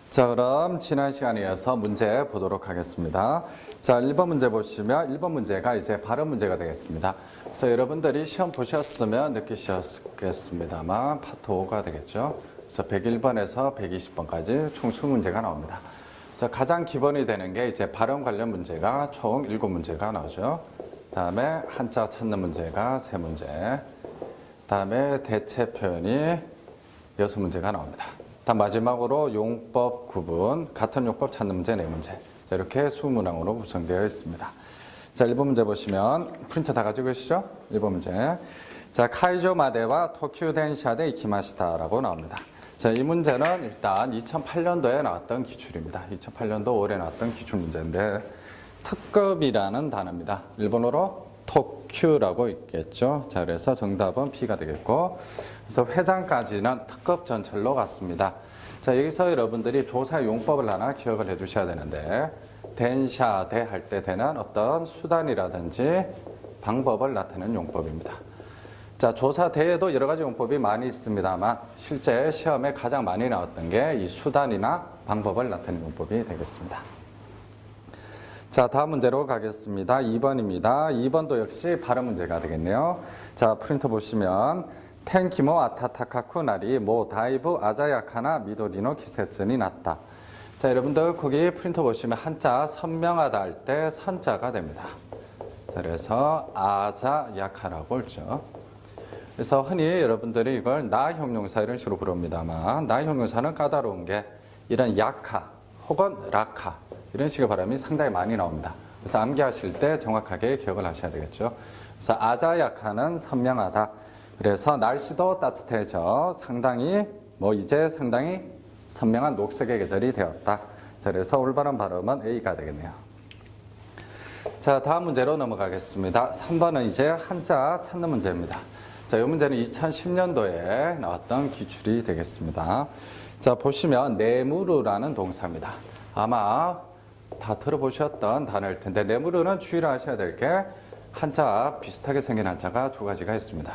자, 그럼 지난 시간에 이어서 문제 보도록 하겠습니다. 자, 1번 문제 보시면 1번 문제가 이제 발음 문제가 되겠습니다. 그래서 여러분들이 시험 보셨으면 느끼셨겠습니다만 파트 5가 되겠죠. 그래서 101번에서 120번까지 총 20문제가 나옵니다. 그래서 가장 기본이 되는 게 이제 발음 관련 문제가 총 7문제가 나오죠. 다음에 한자 찾는 문제가 3문제. 다음에 대체 표현이 6문제가 나옵니다. 마지막으로 용법 구분, 같은 용법 찾는 문제 4문제. 자, 이렇게 20문항으로 구성되어 있습니다. 자, 1번 문제 보시면 프린터 다 가지고 계시죠? 1번 문제. 자, 카이조 마데와 토큐 덴샤데 이키마시타라고 나옵니다. 자, 이 문제는 일단 2008년도에 나왔던 기출입니다. 2008년도 올해 나왔던 기출 문제인데 특급이라는 단어입니다. 일본어로 토큐라고 있겠죠. 자, 그래서 정답은 B가 되겠고, 그래서 회장까지는 특급 전철로 갔습니다. 자, 여기서 여러분들이 조사 용법을 하나 기억을 해 두셔야 되는데, 덴샤, 대 할 때 되는 어떤 수단이라든지 방법을 나타내는 용법입니다. 자, 조사 대에도 여러 가지 용법이 많이 있습니다만, 실제 시험에 가장 많이 나왔던 게 이 수단이나 방법을 나타내는 용법이 되겠습니다. 자, 다음 문제로 가겠습니다. 2번입니다. 2번도 역시 발음 문제가 되겠네요. 자, 프린터 보시면 텐키모 아타타카쿠 나리 모 다이브 아자야카나 미도리노 기세츠니 났다. 자, 여러분들 거기 프린터 보시면 한자 선명하다 할 때 선자가 됩니다. 자, 그래서 아자야카라고 읽죠. 그래서 흔히 여러분들이 이걸 나 형용사 이런 식으로 부릅니다만, 나 형용사는 까다로운 게 이런 야카 혹은 라카 이런 식의 발음이 상당히 많이 나옵니다. 그래서 암기하실 때 정확하게 기억을 하셔야 되겠죠. 그래서 아자야카는 선명하다. 그래서 날씨도 따뜻해져 상당히 이제 상당히 선명한 녹색의 계절이 되었다. 자, 그래서 올바른 발음은 A가 되겠네요. 자, 다음 문제로 넘어가겠습니다. 3번은 이제 한자 찾는 문제입니다. 자, 이 문제는 2010년도에 나왔던 기출이 되겠습니다. 자, 보시면 네무르라는 동사입니다. 아마 다 들어보셨던 단어일 텐데, 네무르는 주의를 하셔야 될 게 한자 비슷하게 생긴 한자가 두 가지가 있습니다.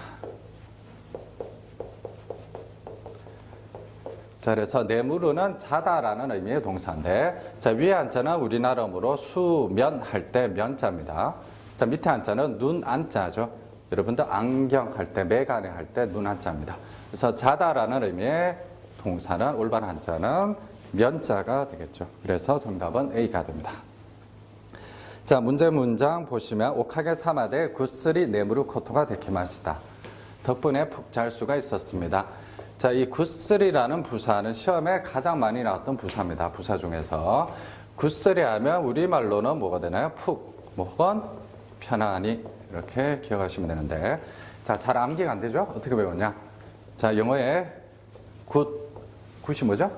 자, 그래서 네무르는 자다라는 의미의 동사인데, 자, 위에 한자는 우리나라어로 수면 할 때 면자입니다. 자, 밑에 한자는 눈 안자죠. 여러분들 안경 할 때, 매간에 할 때 눈 한자입니다. 그래서 자다라는 의미의 동사는 올바른 한자는 면자가 되겠죠. 그래서 정답은 A가 됩니다. 자, 문장 보시면 오카게 사마데 구스리 네무르 코토가 데키마시다. 덕분에 푹 잘 수가 있었습니다. 자, 이 구스리라는 부사는 시험에 가장 많이 나왔던 부사입니다. 부사 중에서 구스리 하면 우리말로는 뭐가 되나요? 푹, 혹은 편안히 이렇게 기억하시면 되는데, 자, 잘 암기가 안 되죠? 어떻게 배웠냐? 자, 영어에 굿이 뭐죠?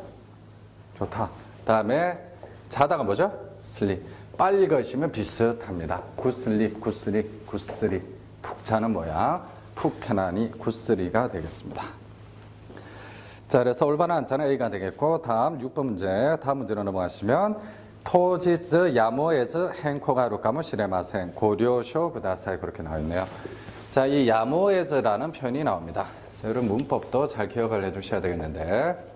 좋다. 다음에 자다가 뭐죠? 슬립. 빨리 읽으시면 비슷합니다. 굿슬립, 굿슬립. 푹 자는 모양. 푹 편안히 굿슬리가 되겠습니다. 자, 그래서 올바른 한자는 A가 되겠고, 다음 6번 문제. 다음 문제로 넘어가시면 토지즈 야모에즈 행코가 루카무 시레마센 고려쇼 구다사이 그렇게 나와 있네요. 자, 이 야모에즈라는 표현이 나옵니다. 자, 이런 문법도 잘 기억을 해 주셔야 되겠는데,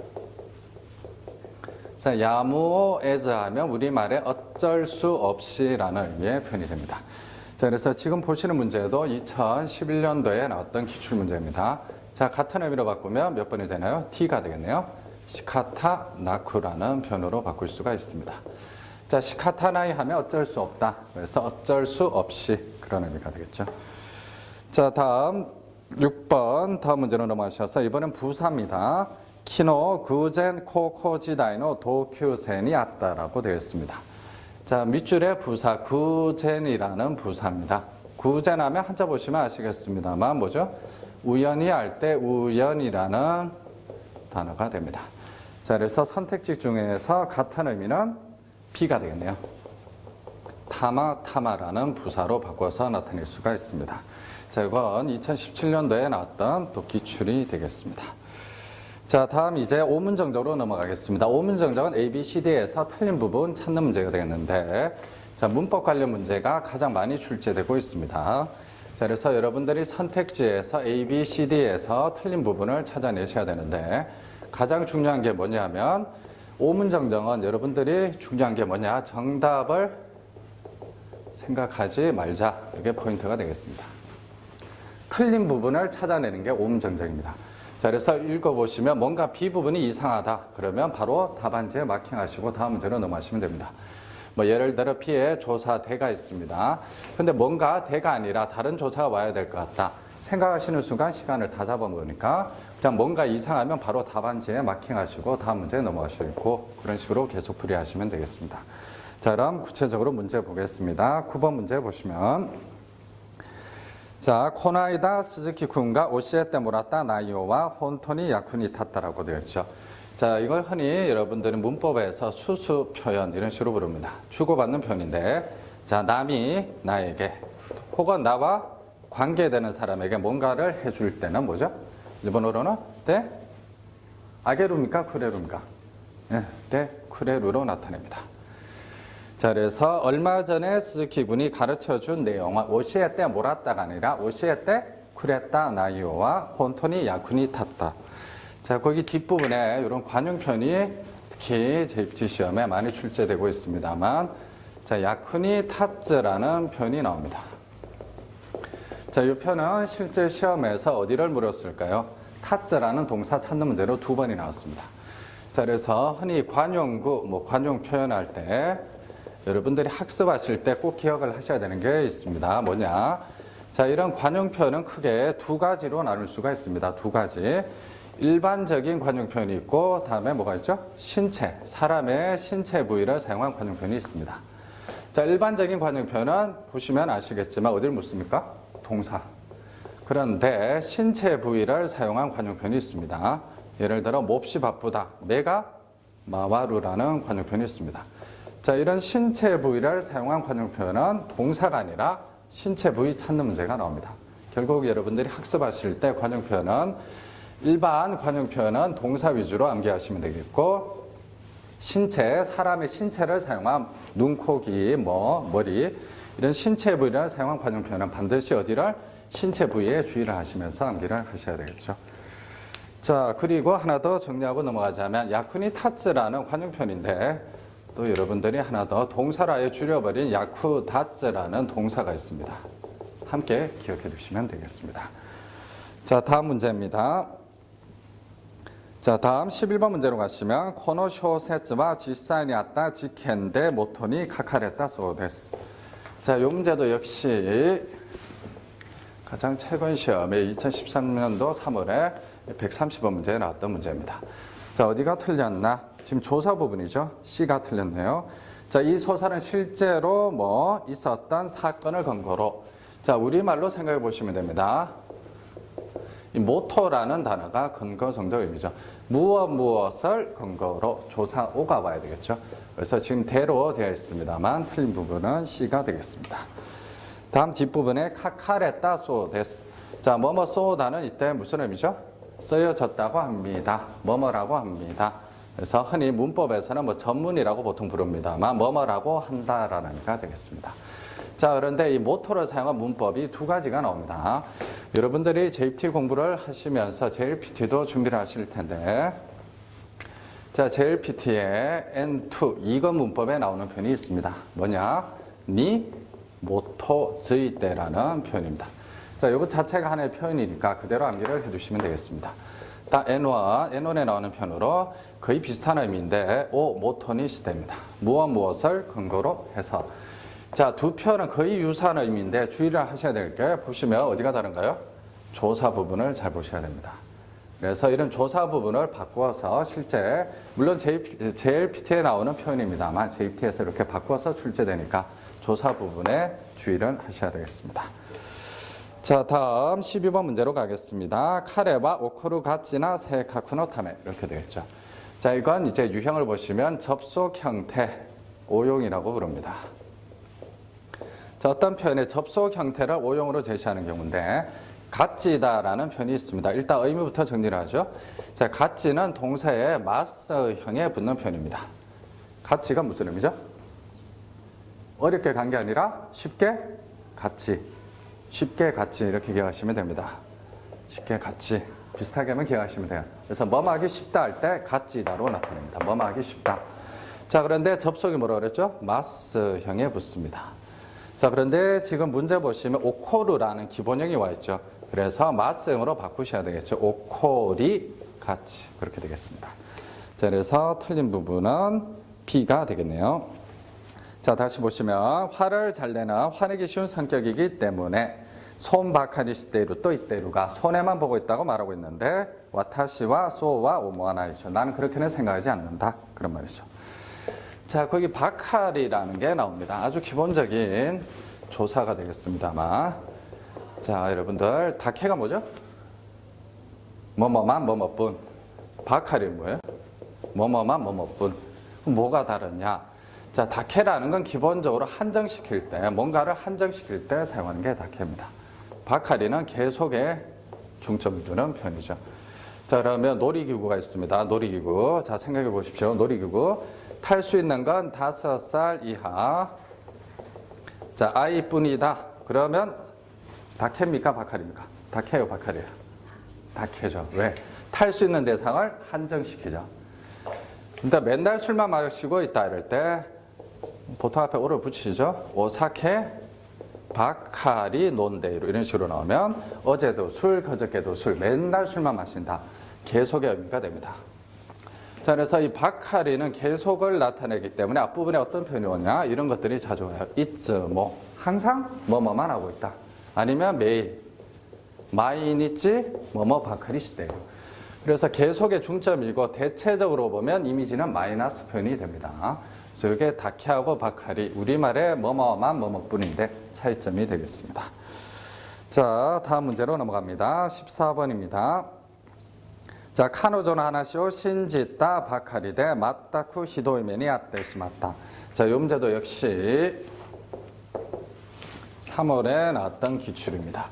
자, 야무에즈 하면 우리말에 어쩔 수 없이라는 의미의 표현이 됩니다. 자, 그래서 지금 보시는 문제도 2011년도에 나왔던 기출 문제입니다. 자, 같은 의미로 바꾸면 몇 번이 되나요? T가 되겠네요. 시카타 나쿠라는 표현으로 바꿀 수가 있습니다. 자, 시카타나이 하면 어쩔 수 없다. 그래서 어쩔 수 없이 그런 의미가 되겠죠. 자, 다음 6번 다음 문제로 넘어가셔서 이번엔 부사입니다. 키노 구젠 코코지다이노 도큐센이 왔다라고 되어 있습니다. 자, 밑줄에 부사 구젠이라는 부사입니다. 구젠 하면 한자 보시면 아시겠습니다만 뭐죠? 우연히 할 때 우연이라는 단어가 됩니다. 자, 그래서 선택지 중에서 같은 의미는 B가 되겠네요. 타마라는 부사로 바꿔서 나타낼 수가 있습니다. 자, 이건 2017년도에 나왔던 또 기출이 되겠습니다. 자, 다음 이제 오문정적으로 넘어가겠습니다. 오문정적은 A, B, C, D에서 틀린 부분 찾는 문제가 되겠는데, 자, 문법 관련 문제가 가장 많이 출제되고 있습니다. 자, 그래서 여러분들이 선택지에서 A, B, C, D에서 틀린 부분을 찾아내셔야 되는데 가장 중요한 게 뭐냐면 오문정정은 여러분들이 중요한 게 뭐냐? 정답을 생각하지 말자. 이게 포인트가 되겠습니다. 틀린 부분을 찾아내는 게 오문정정입니다. 자, 그래서 읽어보시면 뭔가 B 부분이 이상하다. 그러면 바로 답안지에 마킹하시고 다음 문제로 넘어가시면 됩니다. 뭐 예를 들어 B에 조사 대가 있습니다. 근데 뭔가 대가 아니라 다른 조사가 와야 될 것 같다. 생각하시는 순간 시간을 다 잡아먹으니까 그냥 뭔가 이상하면 바로 답안지에 마킹하시고 다음 문제에 넘어가시고 그런 식으로 계속 풀이하시면 되겠습니다. 자, 그럼 구체적으로 문제 보겠습니다. 9번 문제 보시면 자, 코나이다 스즈키 군과 오시에 때 몰았다 나이오와 혼톤이 야쿠니 탔다라고 되어 있죠. 자, 이걸 흔히 여러분들은 문법에서 수수 표현 이런 식으로 부릅니다. 주고받는 표현인데 자, 남이 나에게 혹은 나와 관계되는 사람에게 뭔가를 해줄 때는 뭐죠? 일본어로는 때 아게루입니까? 쿠레루입니까? 네, 때 쿠레루로 나타냅니다. 자, 그래서 얼마 전에 스즈키 군이 가르쳐준 내용은 오시에 때 몰았다가 아니라 오시에 때 쿠레타 나이오와 혼톤이 야쿠니 탔다. 자, 거기 뒷부분에 이런 관용 표현이 특히 JBT 시험에 많이 출제되고 있습니다만 자, 야쿠니 탔즈라는 표현이 나옵니다. 자, 이 표현은 실제 시험에서 어디를 물었을까요? 탔즈라는 동사 찾는 문제로 2번이 나왔습니다. 자, 그래서 흔히 관용구, 관용 표현할 때 여러분들이 학습하실 때 꼭 기억을 하셔야 되는 게 있습니다. 뭐냐? 자, 이런 관용 표현은 크게 2가지로 나눌 수가 있습니다. 2가지. 일반적인 관용 표현이 있고 다음에 뭐가 있죠? 신체, 사람의 신체 부위를 사용한 관용 표현이 있습니다. 자, 일반적인 관용 표현은 보시면 아시겠지만 어디를 묻습니까? 동사. 그런데 신체 부위를 사용한 관용 표현이 있습니다. 예를 들어 몹시 바쁘다. 메가 마와루라는 관용 표현이 있습니다. 자, 이런 신체 부위를 사용한 관용 표현은 동사가 아니라 신체 부위 찾는 문제가 나옵니다. 결국 여러분들이 학습하실 때 관용 표현은 일반 관용 표현은 동사 위주로 암기하시면 되겠고 신체, 사람의 신체를 사용한 눈, 코, 귀, 머리 이런 신체 부위를 사용한 관용 표현은 반드시 어디를 신체 부위에 주의를 하시면서 암기를 하셔야 되겠죠. 자, 그리고 하나 더 정리하고 넘어가자면 야쿠니 타츠라는 관용 표현인데 또 여러분들이 하나 더 동사를 아예 줄여버린 야쿠다츠라는 동사가 있습니다. 함께 기억해 두시면 되겠습니다. 자, 다음 문제입니다. 자, 다음 11번 문제로 가시면 코노 쇼세츠와 지사이니 아따 지켄데 모토니 카카레타 소데스. 자, 이 문제도 역시 가장 최근 시험에 2013년도 3월에 130번 문제에 나왔던 문제입니다. 자, 어디가 틀렸나? 지금 조사 부분이죠. C가 틀렸네요. 자, 이 소설은 실제로 있었던 사건을 근거로 자, 우리말로 생각해 보시면 됩니다. 이 모토라는 단어가 근거 정도 의미죠. 무엇을 근거로 조사 오가 와야 되겠죠. 그래서 지금 대로 되어 있습니다만 틀린 부분은 C가 되겠습니다. 다음 뒷부분에 카카레타 소데스. 자, 뭐뭐 쏘다는 이때 무슨 의미죠? 쓰여졌다고 합니다. 뭐뭐라고 합니다. 그래서 흔히 문법에서는 전문이라고 보통 부릅니다만 뭐뭐라고 한다라는 의미가 되겠습니다. 자, 그런데 이 모토를 사용한 문법이 2가지가 나옵니다. 여러분들이 JPT 공부를 하시면서 JLPT도 준비를 하실 텐데 자, JLPT의 N2 이거 문법에 나오는 표현이 있습니다. 뭐냐? 니 모토 즈이 때라는 표현입니다. 자, 이거 자체가 하나의 표현이니까 그대로 암기를 해두시면 되겠습니다. N1에 나오는 표현으로 거의 비슷한 의미인데 오 모토니 시대입니다. 무엇을 근거로 해서 자, 2 표현은 거의 유사한 의미인데 주의를 하셔야 될 게 보시면 어디가 다른가요? 조사 부분을 잘 보셔야 됩니다. 그래서 이런 조사 부분을 바꾸어서 실제 물론 JLPT에 나오는 표현입니다만 JPT에서 이렇게 바꿔서 출제되니까 조사 부분에 주의를 하셔야 되겠습니다. 자, 다음 12번 문제로 가겠습니다. 카레와 오코루 가치나 세카쿠노 타메 이렇게 되겠죠. 자, 이건 이제 유형을 보시면 접속 형태 오용이라고 부릅니다. 자, 어떤 표현의 접속 형태를 오용으로 제시하는 경우인데 가찌다라는 표현이 있습니다. 일단 의미부터 정리를 하죠. 자, 가찌는 동사의 마스형에 붙는 표현입니다. 가찌가 무슨 의미죠? 어렵게 간 게 아니라 쉽게 가찌. 쉽게 같이 이렇게 기억하시면 됩니다. 쉽게 같이 비슷하게 하면 기억하시면 돼요. 그래서 뭐뭐하기 쉽다 할 때 같지다로 나타냅니다. 뭐뭐하기 쉽다. 자, 그런데 접속이 뭐라고 그랬죠? 마스형에 붙습니다. 자, 그런데 지금 문제 보시면 오코르라는 기본형이 와 있죠. 그래서 마스형으로 바꾸셔야 되겠죠. 오코리 같이 그렇게 되겠습니다. 자, 그래서 틀린 부분은 B가 되겠네요. 자, 다시 보시면 화를 잘 내는 화내기 쉬운 성격이기 때문에 손바카리 시대루 또 이때루가 손에만 보고 있다고 말하고 있는데 와타시와 소와 오모하나이죠. 나는 그렇게는 생각하지 않는다. 그런 말이죠. 자, 거기 바카리라는 게 나옵니다. 아주 기본적인 조사가 되겠습니다만. 자, 여러분들 다케가 뭐죠? 뭐뭐만 뭐뭐뿐. 바카리는 뭐예요? 뭐뭐만 뭐뭐뿐. 그럼 뭐가 다르냐? 자, 다케라는 건 기본적으로 한정시킬 때, 뭔가를 한정시킬 때 사용하는 게 다케입니다. 바카리는 계속에 중점을 두는 편이죠. 자, 그러면 놀이기구가 있습니다. 놀이기구. 자, 생각해 보십시오. 놀이기구. 탈 수 있는 건 5살 이하. 자, 아이뿐이다. 그러면 다케입니까? 바카리입니까? 다케요, 바카리요? 다케죠. 왜? 탈 수 있는 대상을 한정시키죠. 근데 맨날 술만 마시고 있다 이럴 때 보통 앞에 오를 붙이죠. 오사케 바카리 논데이로 이런 식으로 나오면 어제도 술, 그저께도 술, 맨날 술만 마신다. 계속의 의미가 됩니다. 자, 그래서 이 바카리는 계속을 나타내기 때문에 앞부분에 어떤 표현이 오냐 이런 것들이 자주 와요. 이츠 뭐 항상 뭐뭐만 하고 있다. 아니면 매일 마이니치 뭐뭐 바카리 시대요. 그래서 계속의 중점이고 대체적으로 보면 이미지는 마이너스 표현이 됩니다. 그래서 이게 다케하고 바카리 우리말의 뭐뭐만 뭐뭐뿐인데 차이점이 되겠습니다. 자, 다음 문제로 넘어갑니다. 14번입니다. 자, 카노조는 하나시오 신지타 바카리데 마타쿠 히도이메니 아떼시마타. 자, 이 문제도 역시 3월에 나왔던 기출입니다.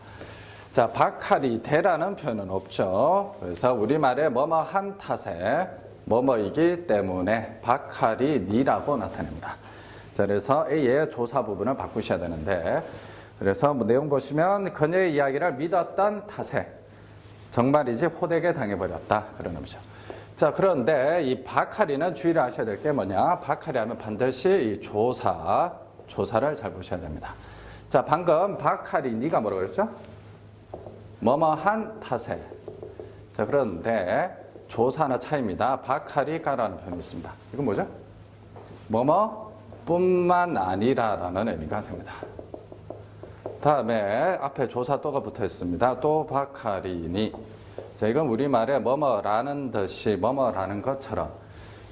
자, 바카리데라는 표현은 없죠. 그래서 우리말에 뭐뭐한 탓에 뭐뭐이기 때문에 바카리니라고 나타냅니다. 자, 그래서 A의 조사 부분을 바꾸셔야 되는데, 그래서 뭐 내용 보시면 그녀의 이야기를 믿었던 탓에 정말이지 호되게 당해버렸다. 그런 의미죠. 자, 그런데 이 바카리는 주의를 하셔야 될 게 뭐냐? 바카리 하면 반드시 이 조사를 잘 보셔야 됩니다. 자, 방금 바카리니가 뭐라고 그랬죠? 뭐뭐한 탓에. 자, 그런데 조사나 차이입니다. 바카리가라는 표현이 있습니다. 이건 뭐죠? 뭐뭐뿐만 아니라라는 의미가 됩니다. 다음에 앞에 조사 또가 붙어 있습니다. 또 바카리니. 자, 이건 우리말에 뭐뭐라는 듯이 뭐뭐라는 것처럼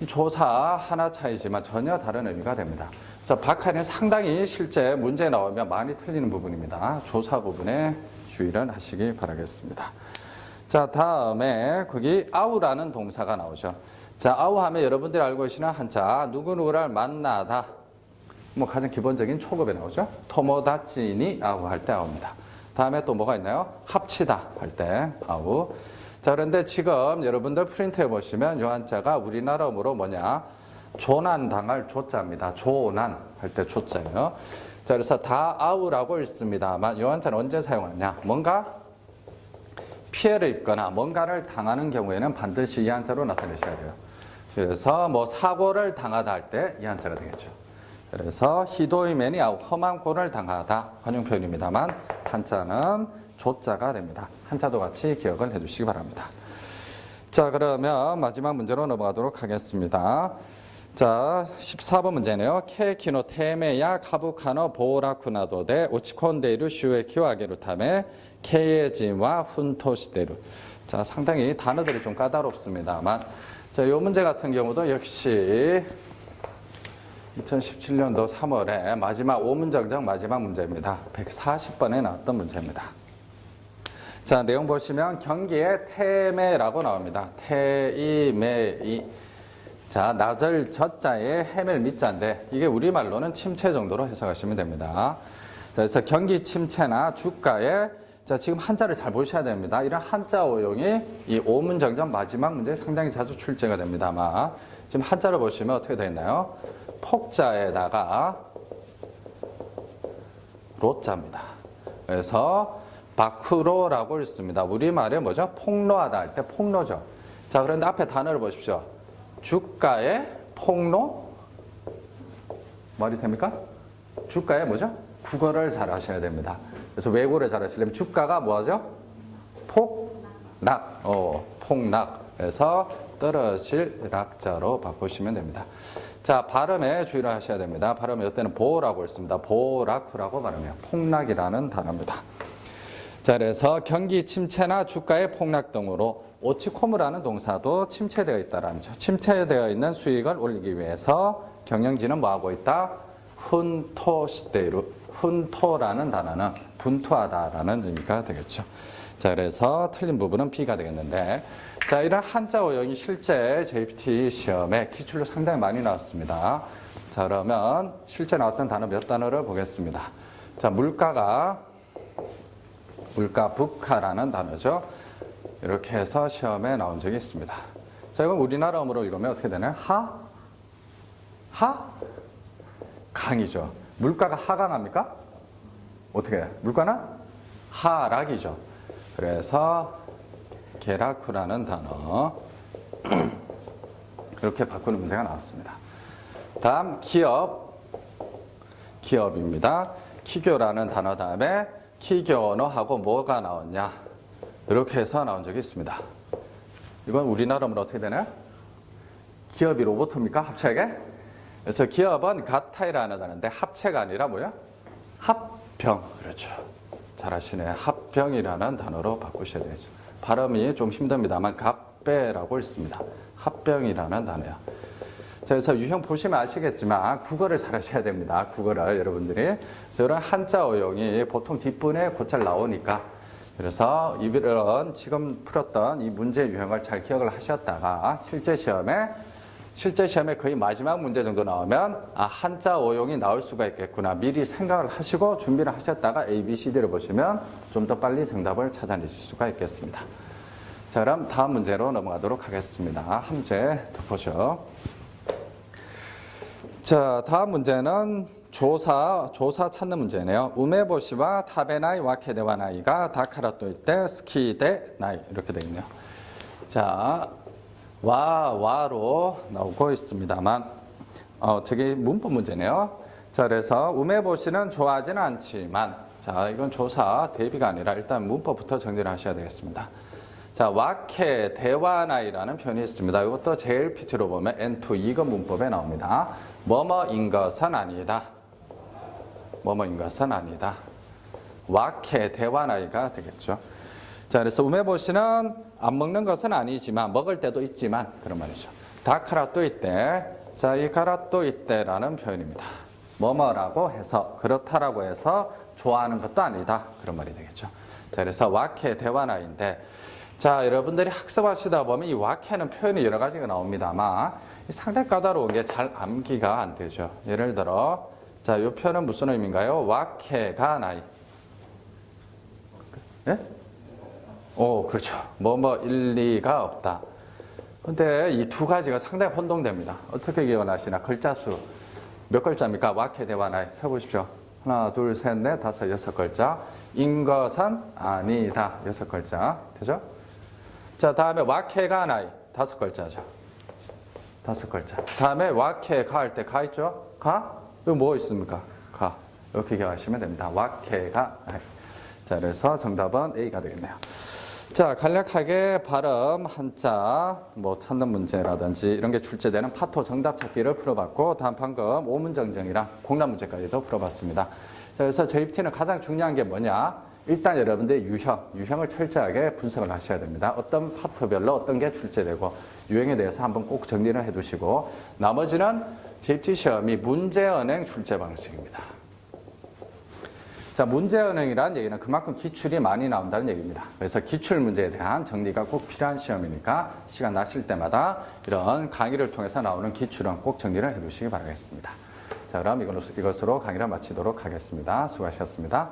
이 조사 하나 차이지만 전혀 다른 의미가 됩니다. 그래서 바카리는 상당히 실제 문제 나오면 많이 틀리는 부분입니다. 조사 부분에 주의를 하시기 바라겠습니다. 자, 다음에 거기 아우라는 동사가 나오죠. 자, 아우 하면 여러분들이 알고 계시는 한자 누구누구를 만나다. 뭐 가장 기본적인 초급에 나오죠. 토모다치니 아우 할 때 아우입니다. 다음에 또 뭐가 있나요? 합치다 할 때 아우. 자, 그런데 지금 여러분들 프린트해 보시면 요 한자가 우리나라어로 뭐냐? 조난당할 조자입니다. 조난 할 때 조자예요. 자, 그래서 다 아우라고 읽습니다만 요 한자는 언제 사용하냐? 뭔가 피해를 입거나 뭔가를 당하는 경우에는 반드시 이 한자로 나타내셔야 돼요. 그래서 뭐 사고를 당하다 할 때 이 한자가 되겠죠. 그래서 히도이메니 아우 험한 꼴을 당하다 관용 표현입니다만 한자는 조자가 됩니다. 한자도 같이 기억을 해주시기 바랍니다. 자, 그러면 마지막 문제로 넘어가도록 하겠습니다. 자, 14번 문제네요. 케키노 테메야 카부카노 보라쿠나도데 오치콘데이루 슈에키와 아게루타메 케예진와 훈토시데루. 자, 상당히 단어들이 좀 까다롭습니다만 자, 이 문제 같은 경우도 역시 2017년도 3월에 마지막 5문정정 마지막 문제입니다. 140번에 나왔던 문제입니다. 자, 내용 보시면 경기에 태매라고 나옵니다. 태이매이. 자, 나절 젖자에 해멜 밑자인데 이게 우리말로는 침체 정도로 해석하시면 됩니다. 자, 그래서 경기 침체나 주가에 자, 지금 한자를 잘 보셔야 됩니다. 이런 한자 오용이 이 5문정정 마지막 문제에 상당히 자주 출제가 됩니다만 지금 한자를 보시면 어떻게 되어 있나요? 폭자에다가 로자입니다. 그래서 밖으로라고 읽습니다. 우리말에 뭐죠? 폭로하다 할 때 폭로죠. 자, 그런데 앞에 단어를 보십시오. 주가의 폭로? 말이 됩니까? 주가의 뭐죠? 국어를 잘 하셔야 됩니다. 그래서 외국어를 잘 하시려면 주가가 뭐죠? 폭락. 폭락. 그래서 떨어질 락자로 바꾸시면 됩니다. 자, 발음에 주의를 하셔야 됩니다. 발음에 이때는 보라고 읽습니다. 보라쿠라고 발음해요. 폭락이라는 단어입니다. 자, 그래서 경기 침체나 주가의 폭락 등으로 오치코무라는 동사도 침체되어 있다라는 거죠. 침체되어 있는 수익을 올리기 위해서 경영진은 뭐 하고 있다? 훈토시대로 훈토라는 단어는 분투하다라는 의미가 되겠죠. 자, 그래서 틀린 부분은 B가 되겠는데, 자, 이런 한자 어용이 실제 JPT 시험에 기출로 상당히 많이 나왔습니다. 자, 그러면 실제 나왔던 단어 몇 단어를 보겠습니다. 자, 물가 북하라는 단어죠. 이렇게 해서 시험에 나온 적이 있습니다. 자, 이건 우리나라 어무로 읽으면 어떻게 되나요? 강이죠. 물가가 하강합니까? 어떻게 해요? 물가는 하락이죠. 그래서 게라쿠라는 단어 이렇게 바꾸는 문제가 나왔습니다. 다음 기업입니다. 키교라는 단어 다음에 키교너하고 뭐가 나왔냐? 이렇게 해서 나온 적이 있습니다. 이건 우리나라로 어떻게 되나요? 기업이 로봇입니까? 합체하게? 그래서 기업은 가타이라는 단어인데 합체가 아니라 뭐야? 합병. 그렇죠. 잘하시네. 합병이라는 단어로 바꾸셔야 되죠. 발음이 좀 힘듭니다만 갑배라고 읽습니다. 합병이라는 단어야. 자, 그래서 유형 보시면 아시겠지만 국어를 잘하셔야 됩니다. 국어를 여러분들이. 이런 한자 어용이 보통 뒷분에 곧잘 나오니까, 그래서 이런 지금 풀었던 이 문제 유형을 잘 기억을 하셨다가 실제 시험에 거의 마지막 문제 정도 나오면 한자 어용이 나올 수가 있겠구나 미리 생각을 하시고 준비를 하셨다가 A, B, C, D를 보시면 좀 더 빨리 정답을 찾아내실 수가 있겠습니다. 자, 그럼 다음 문제로 넘어가도록 하겠습니다. 한 문제 더 보죠. 자, 다음 문제는 조사 찾는 문제네요. 우메보시와 타베나이 와케데와나이가 다카라토일 때 스키데 나이 이렇게 되어 있네요. 자, 와로 나오고 있습니다만 저게 문법 문제네요. 자, 그래서 우메보시는 좋아하지는 않지만, 자, 이건 조사 대비가 아니라 일단 문법부터 정리를 하셔야 되겠습니다. 자, 와케 대와나이라는 표현이 있습니다. 이것도 JLPT로 보면 N2 이거 문법에 나옵니다. 뭐뭐인 것은 아니다. 뭐뭐인 것은 아니다. 와케 대와나이가 되겠죠. 자, 그래서 우메보시는 안 먹는 것은 아니지만 먹을 때도 있지만 그런 말이죠. 다카라또 이때, 자, 이 카라또 이때라는 표현입니다. 뭐뭐라고 해서 그렇다라고 해서 좋아하는 것도 아니다 그런 말이 되겠죠. 자, 그래서 와케 대와나인데, 자, 여러분들이 학습하시다 보면 이 와케는 표현이 여러 가지가 나옵니다만 상당히 까다로운 게 잘 암기가 안 되죠. 예를 들어, 자, 이 표현은 무슨 의미인가요? 와케가 나이. 예? 그렇죠. 일리가 없다. 근데 이 두 가지가 상당히 혼동됩니다. 어떻게 기억하시나? 글자 수. 몇 글자입니까? 와케 대와나이. 세보십시오. 하나, 둘, 셋, 넷, 다섯, 여섯 글자. 인 것은 아니다. 여섯 글자. 되죠? 자, 다음에 와케가 나이. 다섯 글자죠. 다섯 글자. 다음에 와케가 할 때 가 있죠? 가? 이거 뭐 있습니까? 가. 이렇게 기억하시면 됩니다. 와케가 나이. 자, 그래서 정답은 A가 되겠네요. 자, 간략하게 발음, 한자, 찾는 문제라든지 이런 게 출제되는 파토 정답 찾기를 풀어봤고, 다음 방금 오문정정이랑 공란 문제까지도 풀어봤습니다. 자, 그래서 JPT는 가장 중요한 게 뭐냐? 일단 여러분들의 유형을 철저하게 분석을 하셔야 됩니다. 어떤 파트별로 어떤 게 출제되고 유형에 대해서 한번 꼭 정리를 해두시고, 나머지는 JPT 시험이 문제은행 출제 방식입니다. 자, 문제은행이라는 얘기는 그만큼 기출이 많이 나온다는 얘기입니다. 그래서 기출 문제에 대한 정리가 꼭 필요한 시험이니까 시간 나실 때마다 이런 강의를 통해서 나오는 기출은 꼭 정리를 해두시기 바라겠습니다. 자, 그럼 이것으로 강의를 마치도록 하겠습니다. 수고하셨습니다.